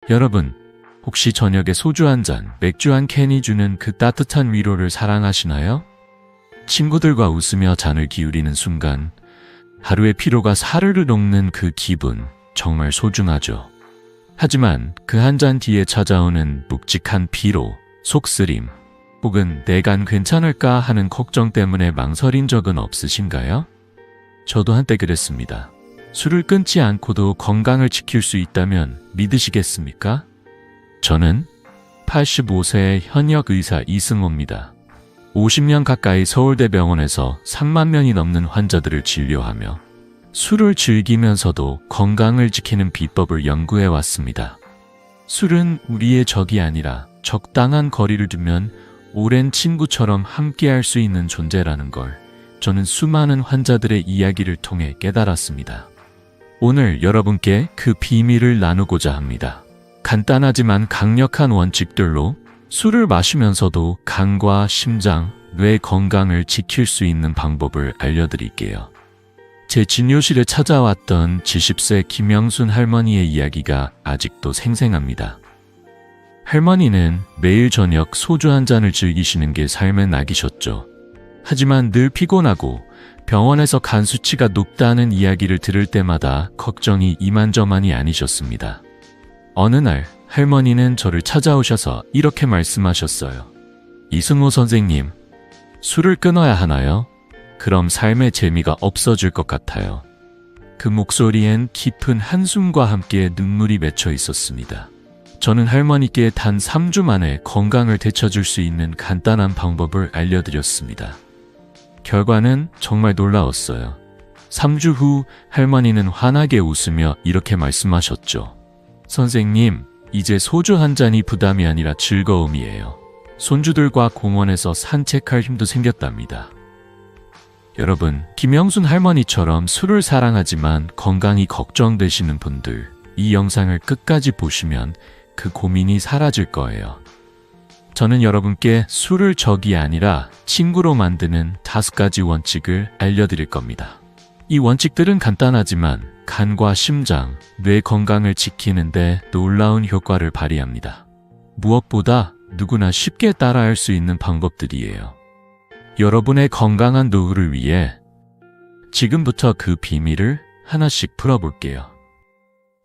여러분, 혹시 저녁에 소주 한 잔, 맥주 한 캔이 주는 그 따뜻한 위로를 사랑하시나요? 친구들과 웃으며 잔을 기울이는 순간, 하루의 피로가 사르르 녹는 그 기분, 정말 소중하죠. 하지만 그 한 잔 뒤에 찾아오는 묵직한 피로, 속쓰림, 혹은 내간 괜찮을까 하는 걱정 때문에 망설인 적은 없으신가요? 저도 한때 그랬습니다. 술을 끊지 않고도 건강을 지킬 수 있다면 믿으시겠습니까? 저는 85세의 현역 의사 이승호입니다. 50년 가까이 서울대병원에서 3만 명이 넘는 환자들을 진료하며 술을 즐기면서도 건강을 지키는 비법을 연구해 왔습니다. 술은 우리의 적이 아니라 적당한 거리를 두면 오랜 친구처럼 함께할 수 있는 존재라는 걸 저는 수많은 환자들의 이야기를 통해 깨달았습니다. 오늘 여러분께 그 비밀을 나누고자 합니다. 간단하지만 강력한 원칙들로 술을 마시면서도 간과 심장, 뇌 건강을 지킬 수 있는 방법을 알려드릴게요. 제 진료실에 찾아왔던 70세 김영순 할머니의 이야기가 아직도 생생합니다. 할머니는 매일 저녁 소주 한 잔을 즐기시는 게 삶의 낙이셨죠. 하지만 늘 피곤하고 병원에서 간 수치가 높다는 이야기를 들을 때마다 걱정이 이만저만이 아니셨습니다. 어느 날 할머니는 저를 찾아오셔서 이렇게 말씀하셨어요. 이승호 선생님, 술을 끊어야 하나요? 그럼 삶의 재미가 없어질 것 같아요. 그 목소리엔 깊은 한숨과 함께 눈물이 맺혀 있었습니다. 저는 할머니께 단 3주 만에 건강을 되찾을 수 있는 간단한 방법을 알려드렸습니다. 결과는 정말 놀라웠어요. 3주 후 할머니는 환하게 웃으며 이렇게 말씀하셨죠. 선생님, 이제 소주 한 잔이 부담이 아니라 즐거움이에요. 손주들과 공원에서 산책할 힘도 생겼답니다. 여러분, 김영순 할머니처럼 술을 사랑하지만 건강이 걱정되시는 분들, 이 영상을 끝까지 보시면 그 고민이 사라질 거예요. 저는 여러분께 술을 적이 아니라 친구로 만드는 5가지 원칙을 알려드릴 겁니다. 이 원칙들은 간단하지만 간과 심장, 뇌 건강을 지키는데 놀라운 효과를 발휘합니다. 무엇보다 누구나 쉽게 따라할 수 있는 방법들이에요. 여러분의 건강한 노후를 위해 지금부터 그 비밀을 하나씩 풀어볼게요.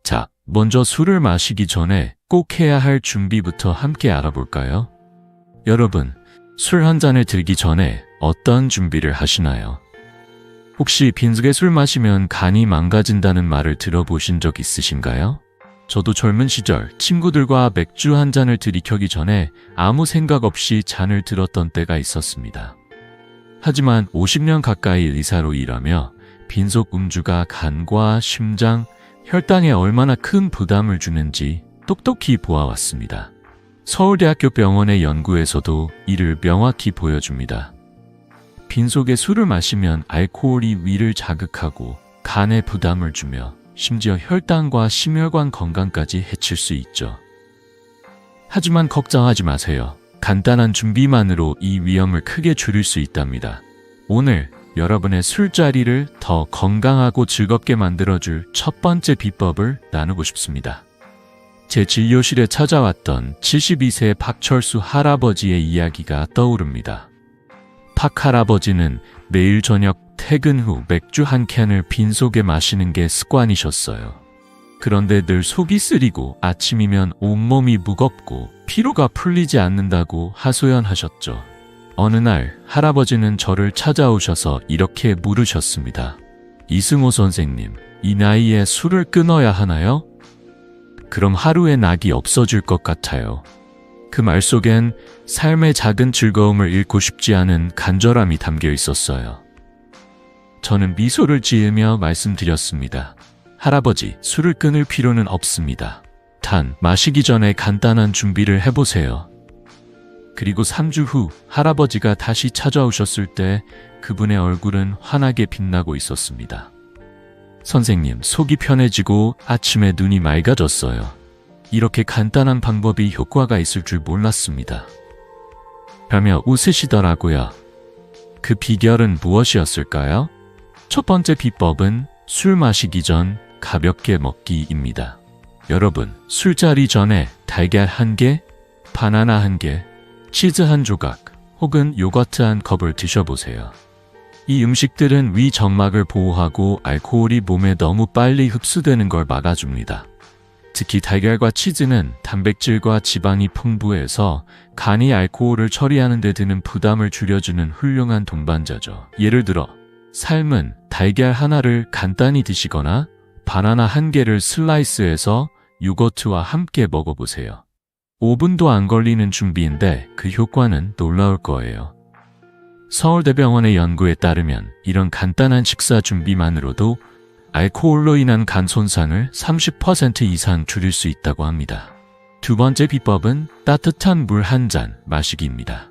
자, 먼저 술을 마시기 전에 꼭 해야 할 준비부터 함께 알아볼까요? 여러분, 술 한 잔을 들기 전에 어떤 준비를 하시나요? 혹시 빈속에 술 마시면 간이 망가진다는 말을 들어보신 적 있으신가요? 저도 젊은 시절 친구들과 맥주 한 잔을 들이켜기 전에 아무 생각 없이 잔을 들었던 때가 있었습니다. 하지만 50년 가까이 의사로 일하며 빈속 음주가 간과 심장, 혈당에 얼마나 큰 부담을 주는지 똑똑히 보아왔습니다. 서울대학교 병원의 연구에서도 이를 명확히 보여줍니다. 빈속에 술을 마시면 알코올이 위를 자극하고 간에 부담을 주며 심지어 혈당과 심혈관 건강까지 해칠 수 있죠. 하지만 걱정하지 마세요. 간단한 준비만으로 이 위험을 크게 줄일 수 있답니다. 오늘 여러분의 술자리를 더 건강하고 즐겁게 만들어줄 첫 번째 비법을 나누고 싶습니다. 제 진료실에 찾아왔던 72세 박철수 할아버지의 이야기가 떠오릅니다. 박 할아버지는 매일 저녁 퇴근 후 맥주 한 캔을 빈속에 마시는 게 습관이셨어요. 그런데 늘 속이 쓰리고 아침이면 온몸이 무겁고 피로가 풀리지 않는다고 하소연하셨죠. 어느 날 할아버지는 저를 찾아오셔서 이렇게 물으셨습니다. 이승호 선생님, 이 나이에 술을 끊어야 하나요? 그럼 하루의 낙이 없어질 것 같아요. 그 말 속엔 삶의 작은 즐거움을 잃고 싶지 않은 간절함이 담겨 있었어요. 저는 미소를 지으며 말씀드렸습니다. 할아버지, 술을 끊을 필요는 없습니다. 단, 마시기 전에 간단한 준비를 해보세요. 그리고 3주 후 할아버지가 다시 찾아오셨을 때 그분의 얼굴은 환하게 빛나고 있었습니다. 선생님, 속이 편해지고 아침에 눈이 맑아졌어요. 이렇게 간단한 방법이 효과가 있을 줄 몰랐습니다. 라며 웃으시더라고요. 그 비결은 무엇이었을까요? 첫 번째 비법은 술 마시기 전 가볍게 먹기입니다. 여러분, 술자리 전에 달걀 1개, 바나나 1개, 치즈 1조각, 혹은 요거트 1컵을 드셔보세요. 이 음식들은 위 점막을 보호하고 알코올이 몸에 너무 빨리 흡수되는 걸 막아줍니다. 특히 달걀과 치즈는 단백질과 지방이 풍부해서 간이 알코올을 처리하는 데 드는 부담을 줄여주는 훌륭한 동반자죠. 예를 들어 삶은 달걀 하나를 간단히 드시거나 바나나 1개를 슬라이스해서 요거트와 함께 먹어보세요. 5분도 안 걸리는 준비인데 그 효과는 놀라울 거예요. 서울대병원의 연구에 따르면 이런 간단한 식사 준비만으로도 알코올로 인한 간 손상을 30% 이상 줄일 수 있다고 합니다. 두 번째 비법은 따뜻한 물 1잔 마시기입니다.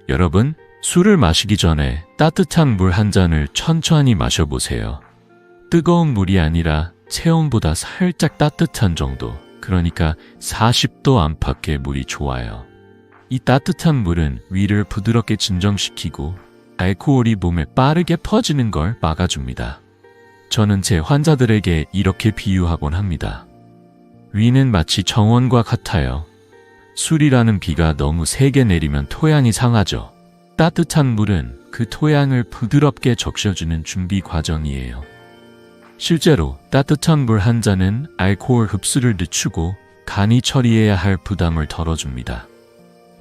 여러분, 술을 마시기 전에 따뜻한 물 1잔을 천천히 마셔보세요. 뜨거운 물이 아니라 체온보다 살짝 따뜻한 정도, 그러니까 40도 안팎의 물이 좋아요. 이 따뜻한 물은 위를 부드럽게 진정시키고 알코올이 몸에 빠르게 퍼지는 걸 막아줍니다. 저는 제 환자들에게 이렇게 비유하곤 합니다. 위는 마치 정원과 같아요. 술이라는 비가 너무 세게 내리면 토양이 상하죠. 따뜻한 물은 그 토양을 부드럽게 적셔주는 준비 과정이에요. 실제로 따뜻한 물 1잔은 알코올 흡수를 늦추고 간이 처리해야 할 부담을 덜어줍니다.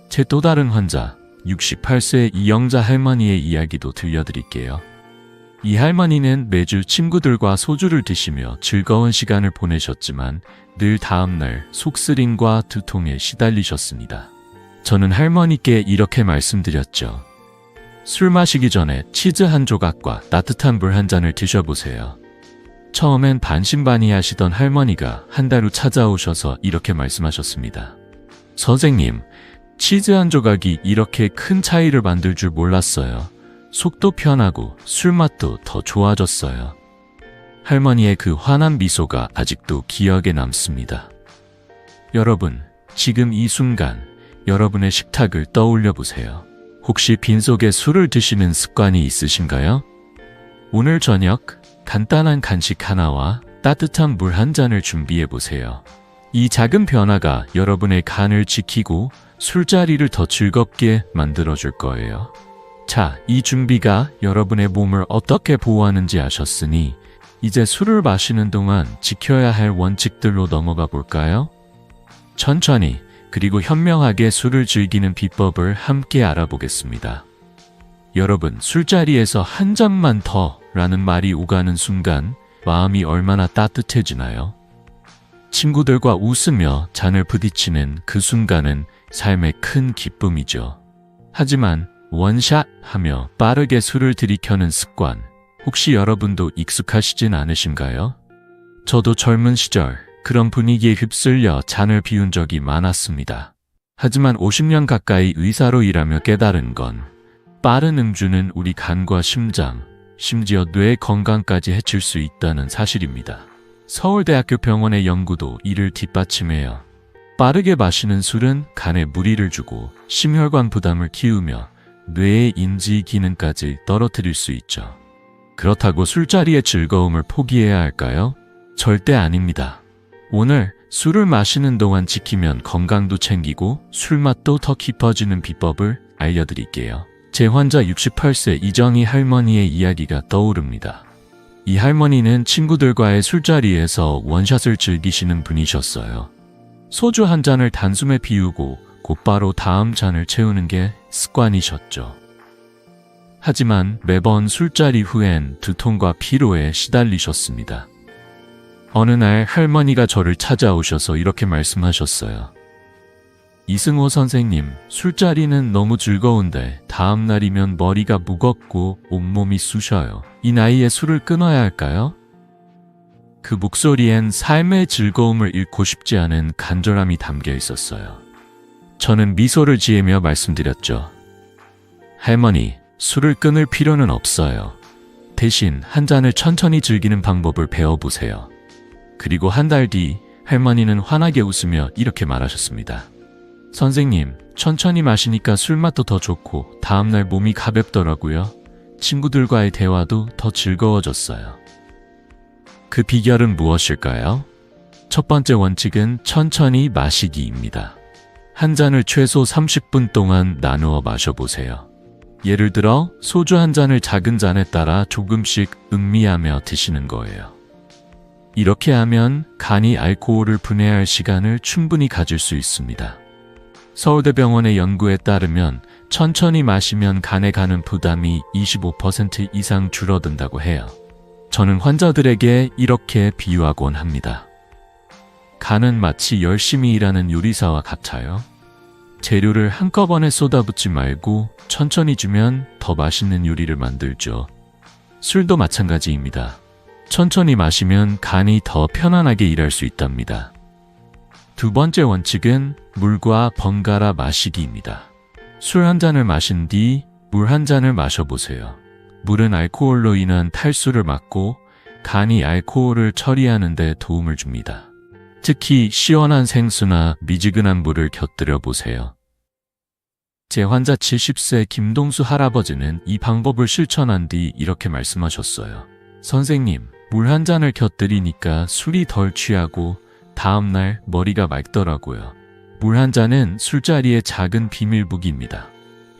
제 또 다른 환자, 68세 이영자 할머니의 이야기도 들려드릴게요. 이 할머니는 매주 친구들과 소주를 드시며 즐거운 시간을 보내셨지만 늘 다음날 속쓰림과 두통에 시달리셨습니다. 저는 할머니께 이렇게 말씀드렸죠. 술 마시기 전에 치즈 1조각과 따뜻한 물 1잔을 드셔보세요. 처음엔 반신반의하시던 할머니가 한 달 후 찾아오셔서 이렇게 말씀하셨습니다. 선생님, 치즈 1조각이 이렇게 큰 차이를 만들 줄 몰랐어요. 속도 편하고 술맛도 더 좋아졌어요. 할머니의 그 환한 미소가 아직도 기억에 남습니다. 여러분, 지금 이 순간 여러분의 식탁을 떠올려 보세요. 혹시 빈속에 술을 드시는 습관이 있으신가요? 오늘 저녁 간단한 간식 하나와 따뜻한 물 1잔을 준비해 보세요. 이 작은 변화가 여러분의 간을 지키고 술자리를 더 즐겁게 만들어줄 거예요. 자, 이 준비가 여러분의 몸을 어떻게 보호하는지 아셨으니 이제 술을 마시는 동안 지켜야 할 원칙들로 넘어가 볼까요? 천천히 그리고 현명하게 술을 즐기는 비법을 함께 알아보겠습니다. 여러분, 술자리에서 한 잔만 더 라는 말이 오가는 순간 마음이 얼마나 따뜻해지나요? 친구들과 웃으며 잔을 부딪히는 그 순간은 삶의 큰 기쁨이죠. 하지만 원샷 하며 빠르게 술을 들이켜는 습관, 혹시 여러분도 익숙하시진 않으신가요? 저도 젊은 시절 그런 분위기에 휩쓸려 잔을 비운 적이 많았습니다. 하지만 50년 가까이 의사로 일하며 깨달은 건 빠른 음주는 우리 간과 심장, 심지어 뇌 건강까지 해칠 수 있다는 사실입니다. 서울대학교 병원의 연구도 이를 뒷받침해요. 빠르게 마시는 술은 간에 무리를 주고 심혈관 부담을 키우며 뇌의 인지 기능까지 떨어뜨릴 수 있죠. 그렇다고 술자리의 즐거움을 포기해야 할까요? 절대 아닙니다. 오늘 술을 마시는 동안 지키면 건강도 챙기고 술맛도 더 깊어지는 비법을 알려드릴게요. 제 환자 68세 이정희 할머니의 이야기가 떠오릅니다. 이 할머니는 친구들과의 술자리에서 원샷을 즐기시는 분이셨어요. 소주 한 잔을 단숨에 비우고 곧바로 다음 잔을 채우는 게 습관이셨죠. 하지만 매번 술자리 후엔 두통과 피로에 시달리셨습니다. 어느 날 할머니가 저를 찾아오셔서 이렇게 말씀하셨어요. 이승호 선생님, 술자리는 너무 즐거운데 다음 날이면 머리가 무겁고 온몸이 쑤셔요. 이 나이에 술을 끊어야 할까요? 그 목소리엔 삶의 즐거움을 잃고 싶지 않은 간절함이 담겨 있었어요. 저는 미소를 지으며 말씀드렸죠. 할머니, 술을 끊을 필요는 없어요. 대신 한 잔을 천천히 즐기는 방법을 배워보세요. 그리고 한 달 뒤 할머니는 환하게 웃으며 이렇게 말하셨습니다. 선생님, 천천히 마시니까 술맛도 더 좋고 다음날 몸이 가볍더라고요. 친구들과의 대화도 더 즐거워졌어요. 그 비결은 무엇일까요? 첫 번째 원칙은 천천히 마시기입니다. 한 잔을 최소 30분 동안 나누어 마셔보세요. 예를 들어 소주 한 잔을 작은 잔에 따라 조금씩 음미하며 드시는 거예요. 이렇게 하면 간이 알코올을 분해할 시간을 충분히 가질 수 있습니다. 서울대병원의 연구에 따르면 천천히 마시면 간에 가는 부담이 25% 이상 줄어든다고 해요. 저는 환자들에게 이렇게 비유하곤 합니다. 간은 마치 열심히 일하는 요리사와 같아요. 재료를 한꺼번에 쏟아붓지 말고 천천히 주면 더 맛있는 요리를 만들죠. 술도 마찬가지입니다. 천천히 마시면 간이 더 편안하게 일할 수 있답니다. 두 번째 원칙은 물과 번갈아 마시기입니다. 술 한 잔을 마신 뒤 물 한 잔을 마셔보세요. 물은 알코올로 인한 탈수를 막고 간이 알코올을 처리하는 데 도움을 줍니다. 특히 시원한 생수나 미지근한 물을 곁들여 보세요. 제 환자 70세 김동수 할아버지는 이 방법을 실천한 뒤 이렇게 말씀하셨어요. 선생님, 물 한 잔을 곁들이니까 술이 덜 취하고 다음날 머리가 맑더라고요. 물 한 잔은 술자리의 작은 비밀북입니다.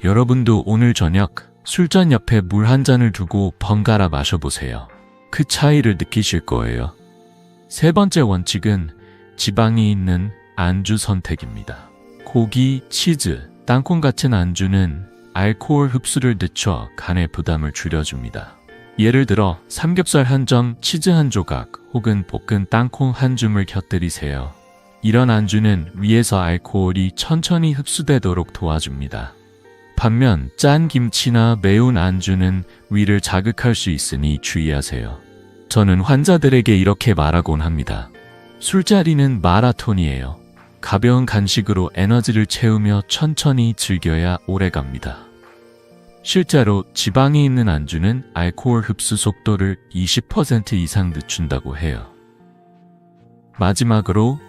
여러분도 오늘 저녁 술잔 옆에 물 한 잔을 두고 번갈아 마셔보세요. 그 차이를 느끼실 거예요. 세 번째 원칙은 지방이 있는 안주 선택입니다. 고기, 치즈, 땅콩 같은 안주는 알코올 흡수를 늦춰 간의 부담을 줄여줍니다. 예를 들어 삼겹살 한 점, 치즈 한 조각 혹은 볶은 땅콩 한 줌을 곁들이세요. 이런 안주는 위에서 알코올이 천천히 흡수되도록 도와줍니다. 반면 짠 김치나 매운 안주는 위를 자극할 수 있으니 주의하세요. 저는 환자들에게 이렇게 말하곤 합니다. 술자리는 마라톤이에요. 가벼운 간식으로 에너지를 채우며 천천히 즐겨야 오래갑니다. 실제로 지방이 있는 안주는 알코올 흡수 속도를 20% 이상 늦춘다고 해요. 마지막으로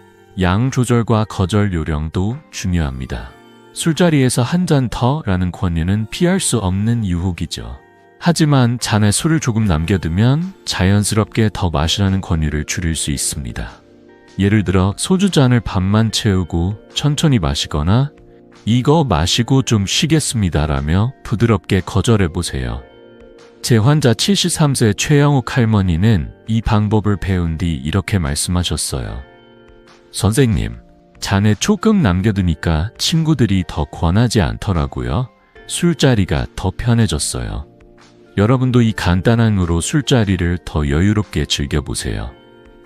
양 조절과 거절 요령도 중요합니다. 술자리에서 한 잔 더라는 권유는 피할 수 없는 유혹이죠. 하지만 잔에 술을 조금 남겨두면 자연스럽게 더 마시라는 권유를 줄일 수 있습니다. 예를 들어 소주 잔을 반만 채우고 천천히 마시거나 이거 마시고 좀 쉬겠습니다라며 부드럽게 거절해보세요. 제 환자 73세 최영욱 할머니는 이 방법을 배운 뒤 이렇게 말씀하셨어요. 선생님, 잔에 조금 남겨두니까 친구들이 더 권하지 않더라고요. 술자리가 더 편해졌어요. 여러분도 이 간단한 으로 술자리를 더 여유롭게 즐겨보세요.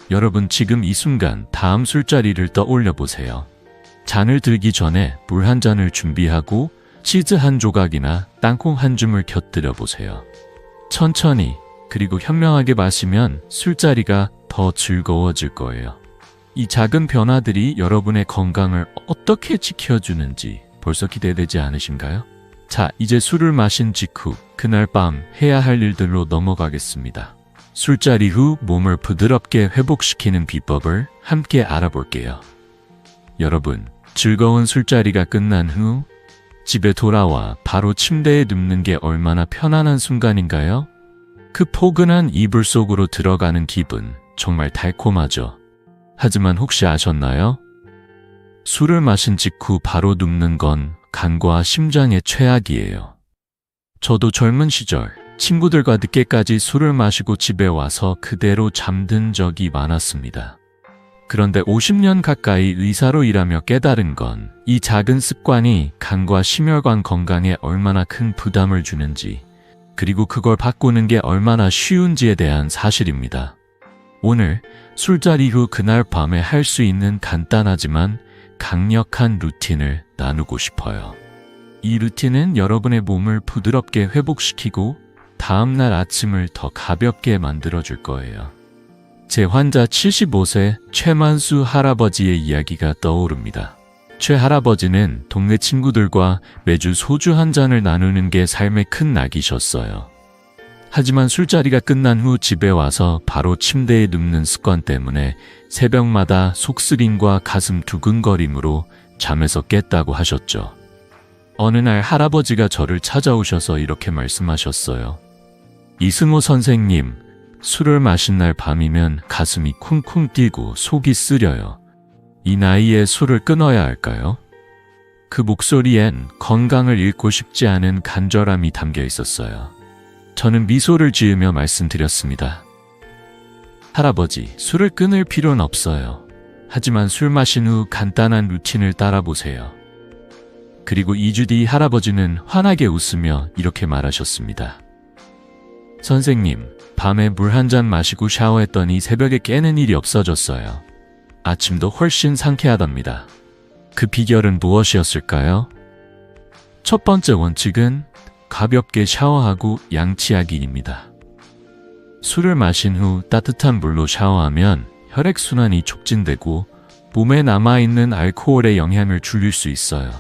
여러분 지금 이 순간 다음 술자리를 떠올려 보세요. 잔을 들기 전에 물 한 잔을 준비하고 치즈 한 조각이나 땅콩 한 줌을 곁들여 보세요. 천천히 그리고 현명하게 마시면 술자리가 더 즐거워질 거예요. 이 작은 변화들이 여러분의 건강을 어떻게 지켜주는지 벌써 기대되지 않으신가요? 자, 이제 술을 마신 직후 그날 밤 해야 할 일들로 넘어가겠습니다. 술자리 후 몸을 부드럽게 회복시키는 비법을 함께 알아볼게요. 여러분, 즐거운 술자리가 끝난 후 집에 돌아와 바로 침대에 눕는 게 얼마나 편안한 순간인가요? 그 포근한 이불 속으로 들어가는 기분 정말 달콤하죠. 하지만 혹시 아셨나요? 술을 마신 직후 바로 눕는 건 간과 심장의 최악이에요. 저도 젊은 시절 친구들과 늦게까지 술을 마시고 집에 와서 그대로 잠든 적이 많았습니다. 그런데 50년 가까이 의사로 일하며 깨달은 건 이 작은 습관이 간과 심혈관 건강에 얼마나 큰 부담을 주는지, 그리고 그걸 바꾸는 게 얼마나 쉬운지에 대한 사실입니다. 오늘 술자리 후 그날 밤에 할 수 있는 간단하지만 강력한 루틴을 나누고 싶어요. 이 루틴은 여러분의 몸을 부드럽게 회복시키고 다음날 아침을 더 가볍게 만들어줄 거예요. 제 환자 75세 최만수 할아버지의 이야기가 떠오릅니다. 최 할아버지는 동네 친구들과 매주 소주 한 잔을 나누는 게 삶의 큰 낙이셨어요. 하지만 술자리가 끝난 후 집에 와서 바로 침대에 눕는 습관 때문에 새벽마다 속쓰림과 가슴 두근거림으로 잠에서 깼다고 하셨죠. 어느 날 할아버지가 저를 찾아오셔서 이렇게 말씀하셨어요. 이승호 선생님, 술을 마신 날 밤이면 가슴이 쿵쿵 뛰고 속이 쓰려요. 이 나이에 술을 끊어야 할까요? 그 목소리엔 건강을 잃고 싶지 않은 간절함이 담겨 있었어요. 저는 미소를 지으며 말씀드렸습니다. 할아버지, 술을 끊을 필요는 없어요. 하지만 술 마신 후 간단한 루틴을 따라보세요. 그리고 2주 뒤 할아버지는 환하게 웃으며 이렇게 말하셨습니다. 선생님, 밤에 물 한 잔 마시고 샤워했더니 새벽에 깨는 일이 없어졌어요. 아침도 훨씬 상쾌하답니다. 그 비결은 무엇이었을까요? 첫 번째 원칙은 가볍게 샤워하고 양치하기입니다. 술을 마신 후 따뜻한 물로 샤워하면 혈액순환이 촉진되고 몸에 남아있는 알코올의 영향을 줄일 수 있어요.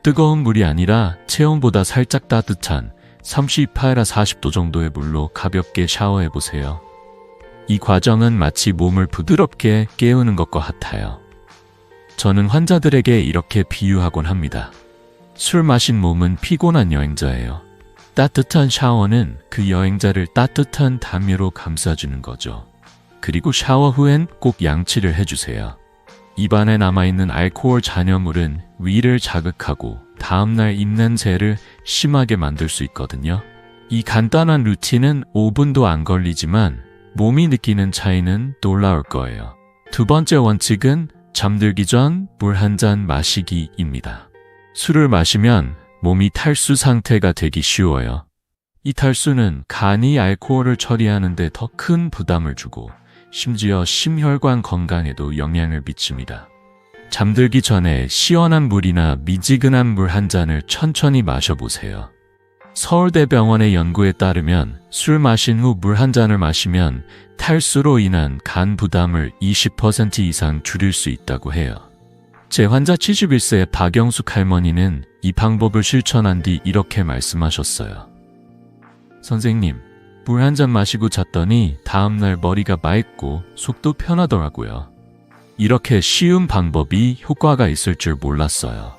뜨거운 물이 아니라 체온보다 살짝 따뜻한 38라 40도 정도의 물로 가볍게 샤워해보세요. 이 과정은 마치 몸을 부드럽게 깨우는 것과 같아요. 저는 환자들에게 이렇게 비유하곤 합니다. 술 마신 몸은 피곤한 여행자예요. 따뜻한 샤워는 그 여행자를 따뜻한 담요로 감싸주는 거죠. 그리고 샤워 후엔 꼭 양치를 해주세요. 입안에 남아있는 알코올 잔여물은 위를 자극하고 다음날 입냄새를 심하게 만들 수 있거든요. 이 간단한 루틴은 5분도 안 걸리지만 몸이 느끼는 차이는 놀라울 거예요. 두 번째 원칙은 잠들기 전 물 한 잔 마시기입니다. 술을 마시면 몸이 탈수 상태가 되기 쉬워요. 이 탈수는 간이 알코올을 처리하는 데 더 큰 부담을 주고 심지어 심혈관 건강에도 영향을 미칩니다. 잠들기 전에 시원한 물이나 미지근한 물 한 잔을 천천히 마셔보세요. 서울대병원의 연구에 따르면 술 마신 후 물 한 잔을 마시면 탈수로 인한 간 부담을 20% 이상 줄일 수 있다고 해요. 제 환자 71세의 박영숙 할머니는 이 방법을 실천한 뒤 이렇게 말씀하셨어요. 선생님, 물 한 잔 마시고 잤더니 다음날 머리가 맑고 속도 편하더라고요. 이렇게 쉬운 방법이 효과가 있을 줄 몰랐어요.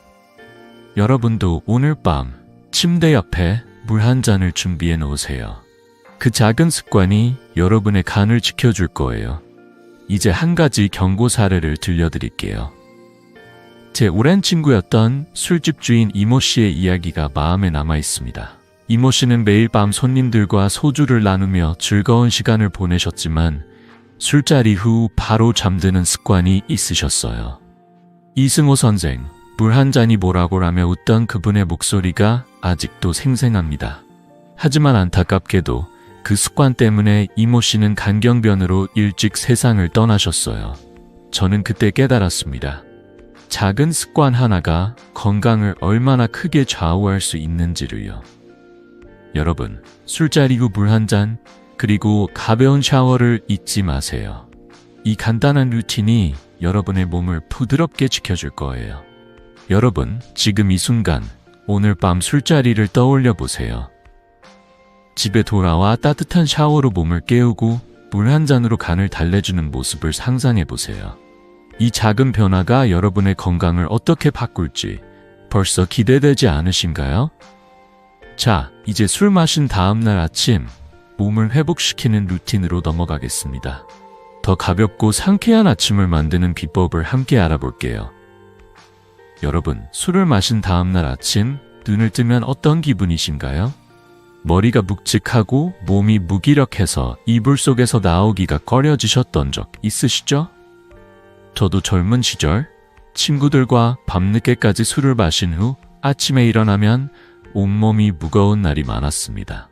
여러분도 오늘 밤 침대 옆에 물 한 잔을 준비해 놓으세요. 그 작은 습관이 여러분의 간을 지켜줄 거예요. 이제 한 가지 경고 사례를 들려드릴게요. 제 오랜 친구였던 술집 주인 이모 씨의 이야기가 마음에 남아 있습니다. 이모 씨는 매일 밤 손님들과 소주를 나누며 즐거운 시간을 보내셨지만 술자리 후 바로 잠드는 습관이 있으셨어요. 이승호 선생, 물 한 잔이 뭐라고라며 웃던 그분의 목소리가 아직도 생생합니다. 하지만 안타깝게도 그 습관 때문에 이모 씨는 간경변으로 일찍 세상을 떠나셨어요. 저는 그때 깨달았습니다. 작은 습관 하나가 건강을 얼마나 크게 좌우할 수 있는지를요. 여러분, 술자리 후 물 한 잔, 그리고 가벼운 샤워를 잊지 마세요. 이 간단한 루틴이 여러분의 몸을 부드럽게 지켜줄 거예요. 여러분, 지금 이 순간 오늘 밤 술자리를 떠올려 보세요. 집에 돌아와 따뜻한 샤워로 몸을 깨우고 물 한 잔으로 간을 달래주는 모습을 상상해 보세요. 이 작은 변화가 여러분의 건강을 어떻게 바꿀지 벌써 기대되지 않으신가요? 자, 이제 술 마신 다음날 아침 몸을 회복시키는 루틴으로 넘어가겠습니다. 더 가볍고 상쾌한 아침을 만드는 비법을 함께 알아볼게요. 여러분, 술을 마신 다음날 아침 눈을 뜨면 어떤 기분이신가요? 머리가 묵직하고 몸이 무기력해서 이불 속에서 나오기가 꺼려지셨던 적 있으시죠? 저도 젊은 시절 친구들과 밤늦게까지 술을 마신 후 아침에 일어나면 온몸이 무거운 날이 많았습니다.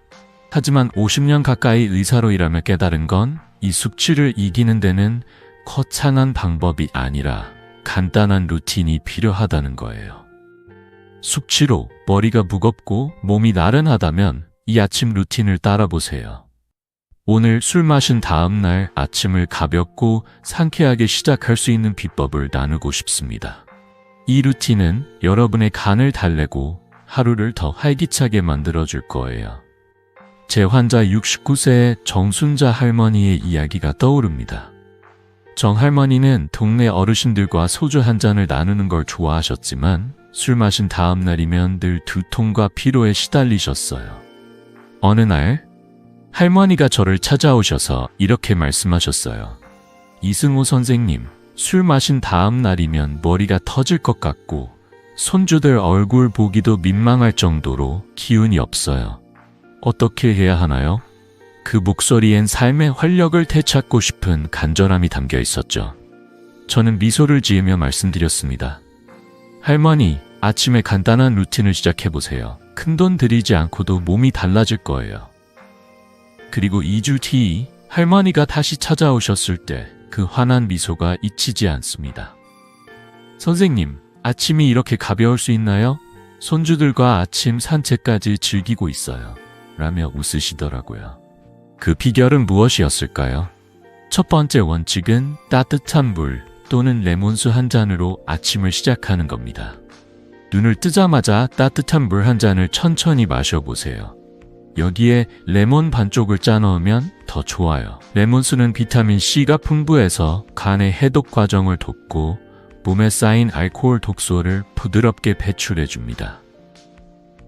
하지만 50년 가까이 의사로 일하며 깨달은 건 이 숙취를 이기는 데는 거창한 방법이 아니라 간단한 루틴이 필요하다는 거예요. 숙취로 머리가 무겁고 몸이 나른하다면 이 아침 루틴을 따라보세요. 오늘 술 마신 다음 날 아침을 가볍고 상쾌하게 시작할 수 있는 비법을 나누고 싶습니다. 이 루틴은 여러분의 간을 달래고 하루를 더 활기차게 만들어줄 거예요. 제 환자 69세의 정순자 할머니의 이야기가 떠오릅니다. 정 할머니는 동네 어르신들과 소주 한 잔을 나누는 걸 좋아하셨지만 술 마신 다음 날이면 늘 두통과 피로에 시달리셨어요. 어느 날 할머니가 저를 찾아오셔서 이렇게 말씀하셨어요. 이승호 선생님, 술 마신 다음 날이면 머리가 터질 것 같고 손주들 얼굴 보기도 민망할 정도로 기운이 없어요. 어떻게 해야 하나요? 그 목소리엔 삶의 활력을 되찾고 싶은 간절함이 담겨 있었죠. 저는 미소를 지으며 말씀드렸습니다. 할머니, 아침에 간단한 루틴을 시작해보세요. 큰돈 들이지 않고도 몸이 달라질 거예요. 그리고 2주 뒤 할머니가 다시 찾아오셨을 때 그 환한 미소가 잊히지 않습니다. 선생님, 아침이 이렇게 가벼울 수 있나요? 손주들과 아침 산책까지 즐기고 있어요. 라며 웃으시더라고요. 그 비결은 무엇이었을까요? 첫 번째 원칙은 따뜻한 물 또는 레몬수 한 잔으로 아침을 시작하는 겁니다. 눈을 뜨자마자 따뜻한 물 한 잔을 천천히 마셔보세요. 여기에 레몬 반쪽을 짜 넣으면 더 좋아요. 레몬수는 비타민C가 풍부해서 간의 해독 과정을 돕고 몸에 쌓인 알코올 독소를 부드럽게 배출해줍니다.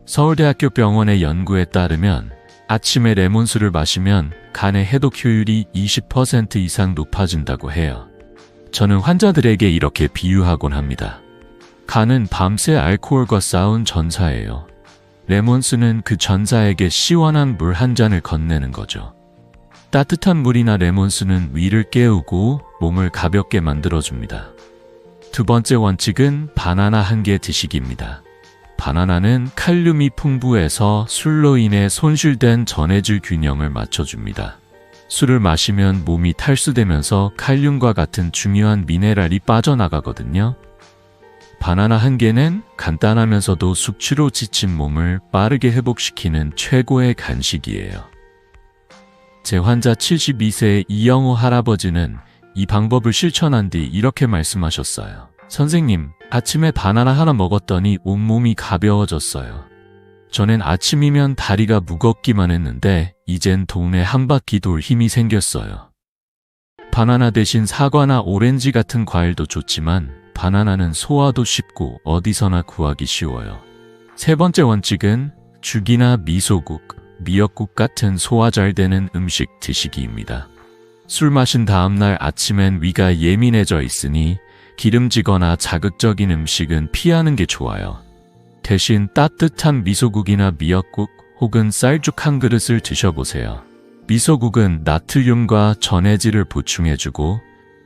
서울대학교 병원의 연구에 따르면 아침에 레몬수를 마시면 간의 해독 효율이 20% 이상 높아진다고 해요. 저는 환자들에게 이렇게 비유하곤 합니다. 간은 밤새 알코올과 싸운 전사예요. 레몬수는 그 전사에게 시원한 물 한 잔을 건네는 거죠. 따뜻한 물이나 레몬수는 위를 깨우고 몸을 가볍게 만들어줍니다. 두 번째 원칙은 바나나 한 개 드시기입니다. 바나나는 칼륨이 풍부해서 술로 인해 손실된 전해질 균형을 맞춰줍니다. 술을 마시면 몸이 탈수되면서 칼륨과 같은 중요한 미네랄이 빠져나가거든요. 바나나 한 개는 간단하면서도 숙취로 지친 몸을 빠르게 회복시키는 최고의 간식이에요. 제 환자 72세의 이영호 할아버지는 이 방법을 실천한 뒤 이렇게 말씀하셨어요. 선생님, 아침에 바나나 하나 먹었더니 온몸이 가벼워졌어요. 전엔 아침이면 다리가 무겁기만 했는데 이젠 동네 한 바퀴 돌 힘이 생겼어요. 바나나 대신 사과나 오렌지 같은 과일도 좋지만 바나나는 소화도 쉽고 어디서나 구하기 쉬워요. 세 번째 원칙은 죽이나 미소국, 미역국 같은 소화 잘 되는 음식 드시기입니다. 술 마신 다음날 아침엔 위가 예민해져 있으니 기름지거나 자극적인 음식은 피하는 게 좋아요. 대신 따뜻한 미소국이나 미역국 혹은 쌀죽 한 그릇을 드셔보세요. 미소국은 나트륨과 전해질을 보충해주고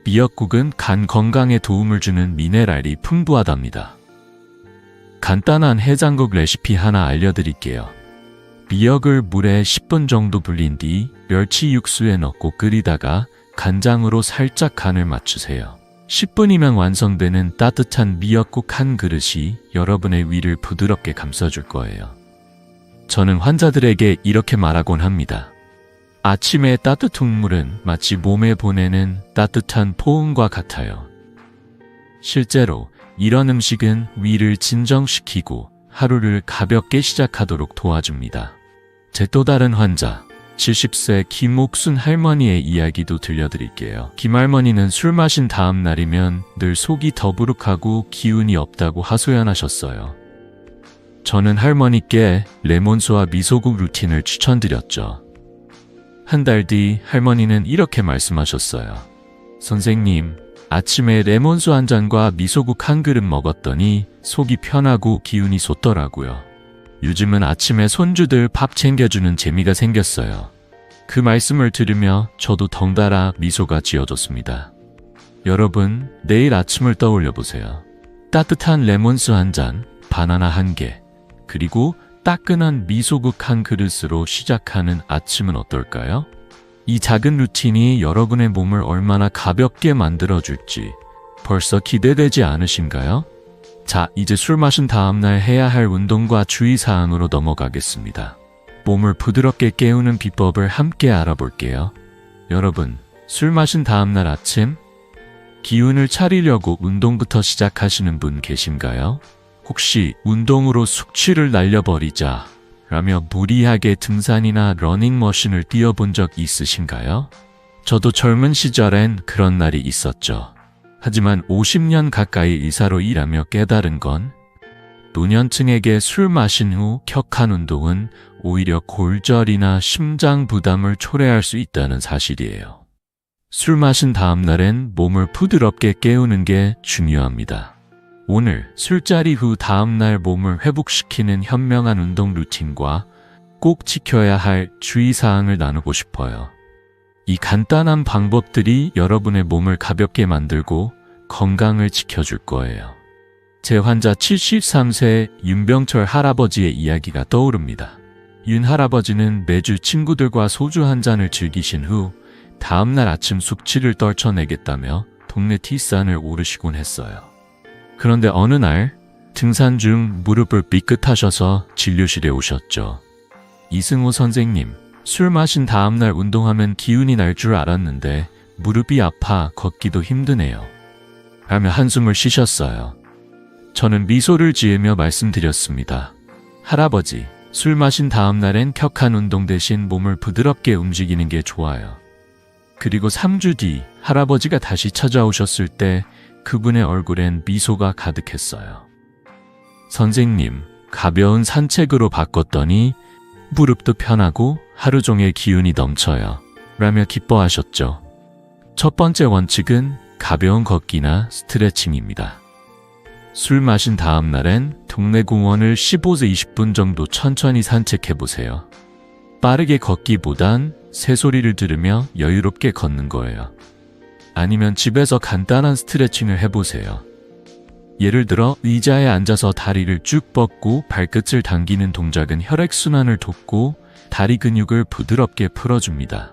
미역국은 간 건강에 도움을 주는 미네랄이 풍부하답니다. 간단한 해장국 레시피 하나 알려드릴게요. 미역을 물에 10분 정도 불린 뒤 멸치 육수에 넣고 끓이다가 간장으로 살짝 간을 맞추세요. 10분이면 완성되는 따뜻한 미역국 한 그릇이 여러분의 위를 부드럽게 감싸줄 거예요. 저는 환자들에게 이렇게 말하곤 합니다. 아침의 따뜻한 물은 마치 몸에 보내는 따뜻한 포옹과 같아요. 실제로 이런 음식은 위를 진정시키고 하루를 가볍게 시작하도록 도와줍니다. 제 또 다른 환자, 70세 김옥순 할머니의 이야기도 들려드릴게요. 김 할머니는 술 마신 다음 날이면 늘 속이 더부룩하고 기운이 없다고 하소연하셨어요. 저는 할머니께 레몬수와 미소국 루틴을 추천드렸죠. 한 달 뒤 할머니는 이렇게 말씀하셨어요. 선생님, 아침에 레몬수 한 잔과 미소국 한 그릇 먹었더니 속이 편하고 기운이 솟더라고요. 요즘은 아침에 손주들 밥 챙겨주는 재미가 생겼어요. 그 말씀을 들으며 저도 덩달아 미소가 지어졌습니다. 여러분, 내일 아침을 떠올려 보세요. 따뜻한 레몬수 한 잔, 바나나 한 개, 그리고 따끈한 미소국 한 그릇으로 시작하는 아침은 어떨까요? 이 작은 루틴이 여러분의 몸을 얼마나 가볍게 만들어줄지 벌써 기대되지 않으신가요? 자, 이제 술 마신 다음날 해야 할 운동과 주의사항으로 넘어가겠습니다. 몸을 부드럽게 깨우는 비법을 함께 알아볼게요. 여러분, 술 마신 다음날 아침? 기운을 차리려고 운동부터 시작하시는 분 계신가요? 혹시 운동으로 숙취를 날려버리자 라며 무리하게 등산이나 러닝머신을 뛰어본 적 있으신가요? 저도 젊은 시절엔 그런 날이 있었죠. 하지만 50년 가까이 의사로 일하며 깨달은 건 노년층에게 술 마신 후 격한 운동은 오히려 골절이나 심장 부담을 초래할 수 있다는 사실이에요. 술 마신 다음 날엔 몸을 부드럽게 깨우는 게 중요합니다. 오늘 술자리 후 다음 날 몸을 회복시키는 현명한 운동 루틴과 꼭 지켜야 할 주의사항을 나누고 싶어요. 이 간단한 방법들이 여러분의 몸을 가볍게 만들고 건강을 지켜줄 거예요. 제 환자 73세 윤병철 할아버지의 이야기가 떠오릅니다. 윤 할아버지는 매주 친구들과 소주 한 잔을 즐기신 후 다음날 아침 숙취를 떨쳐내겠다며 동네 뒷산을 오르시곤 했어요. 그런데 어느 날 등산 중 무릎을 삐끗하셔서 진료실에 오셨죠. 이승호 선생님, 술 마신 다음날 운동하면 기운이 날 줄 알았는데 무릎이 아파 걷기도 힘드네요. 라며 한숨을 쉬셨어요. 저는 미소를 지으며 말씀드렸습니다. 할아버지, 술 마신 다음날엔 격한 운동 대신 몸을 부드럽게 움직이는 게 좋아요. 그리고 3주 뒤 할아버지가 다시 찾아오셨을 때 그분의 얼굴엔 미소가 가득했어요. 선생님, 가벼운 산책으로 바꿨더니 무릎도 편하고 하루 종일 기운이 넘쳐요. 라며 기뻐하셨죠. 첫 번째 원칙은 가벼운 걷기나 스트레칭입니다. 술 마신 다음 날엔 동네 공원을 15에서 20분 정도 천천히 산책해보세요. 빠르게 걷기보단 새소리를 들으며 여유롭게 걷는 거예요. 아니면 집에서 간단한 스트레칭을 해보세요. 예를 들어 의자에 앉아서 다리를 쭉 뻗고 발끝을 당기는 동작은 혈액순환을 돕고 다리 근육을 부드럽게 풀어줍니다.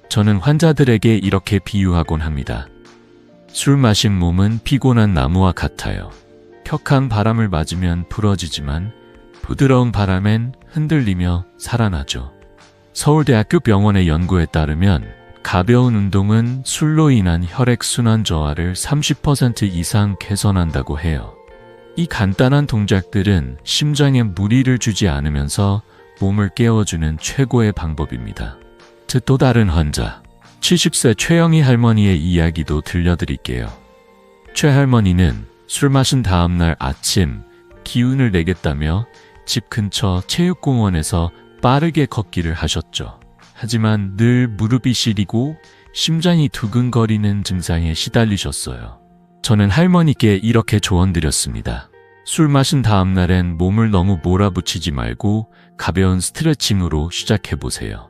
저는 환자들에게 이렇게 비유하곤 합니다. 술 마신 몸은 피곤한 나무와 같아요. 격한 바람을 맞으면 부러지지만 부드러운 바람엔 흔들리며 살아나죠. 서울대학교 병원의 연구에 따르면 가벼운 운동은 술로 인한 혈액순환 저하를 30% 이상 개선한다고 해요. 이 간단한 동작들은 심장에 무리를 주지 않으면서 몸을 깨워주는 최고의 방법입니다. 또 다른 환자, 70세 최영희 할머니의 이야기도 들려드릴게요. 최 할머니는 술 마신 다음날 아침 기운을 내겠다며 집 근처 체육공원에서 빠르게 걷기를 하셨죠. 하지만 늘 무릎이 시리고 심장이 두근거리는 증상에 시달리셨어요. 저는 할머니께 이렇게 조언드렸습니다. 술 마신 다음 날엔 몸을 너무 몰아붙이지 말고 가벼운 스트레칭으로 시작해보세요.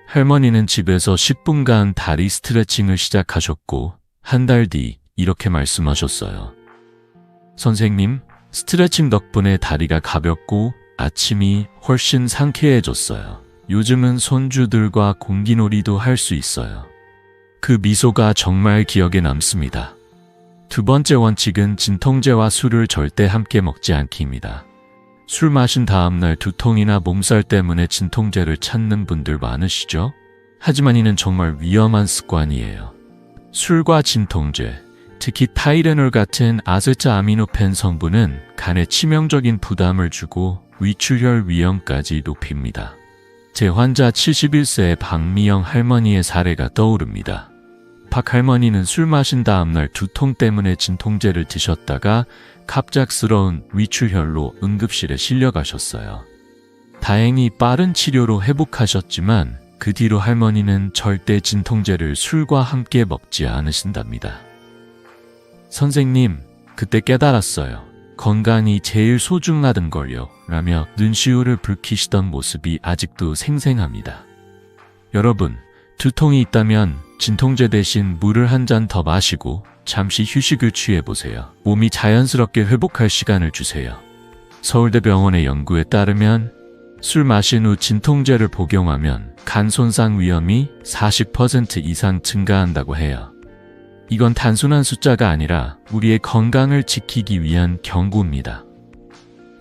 할머니는 집에서 10분간 다리 스트레칭을 시작하셨고 한 달 뒤 이렇게 말씀하셨어요. 선생님, 스트레칭 덕분에 다리가 가볍고 아침이 훨씬 상쾌해졌어요. 요즘은 손주들과 공기놀이도 할 수 있어요. 그 미소가 정말 기억에 남습니다. 두 번째 원칙은 진통제와 술을 절대 함께 먹지 않기입니다. 술 마신 다음날 두통이나 몸살 때문에 진통제를 찾는 분들 많으시죠? 하지만 이는 정말 위험한 습관이에요. 술과 진통제, 특히 타이레놀 같은 아세트아미노펜 성분은 간에 치명적인 부담을 주고 위출혈 위험까지 높입니다. 제 환자 71세의 박미영 할머니의 사례가 떠오릅니다. 박 할머니는 술 마신 다음날 두통 때문에 진통제를 드셨다가 갑작스러운 위출혈로 응급실에 실려가셨어요. 다행히 빠른 치료로 회복하셨지만 그 뒤로 할머니는 절대 진통제를 술과 함께 먹지 않으신답니다. 선생님, 그때 깨달았어요. 건강이 제일 소중하던걸요. 라며 눈시울을 붉히시던 모습이 아직도 생생합니다. 여러분, 두통이 있다면 진통제 대신 물을 한 잔 더 마시고 잠시 휴식을 취해보세요. 몸이 자연스럽게 회복할 시간을 주세요. 서울대병원의 연구에 따르면 술 마신 후 진통제를 복용하면 간 손상 위험이 40% 이상 증가한다고 해요. 이건 단순한 숫자가 아니라 우리의 건강을 지키기 위한 경고입니다.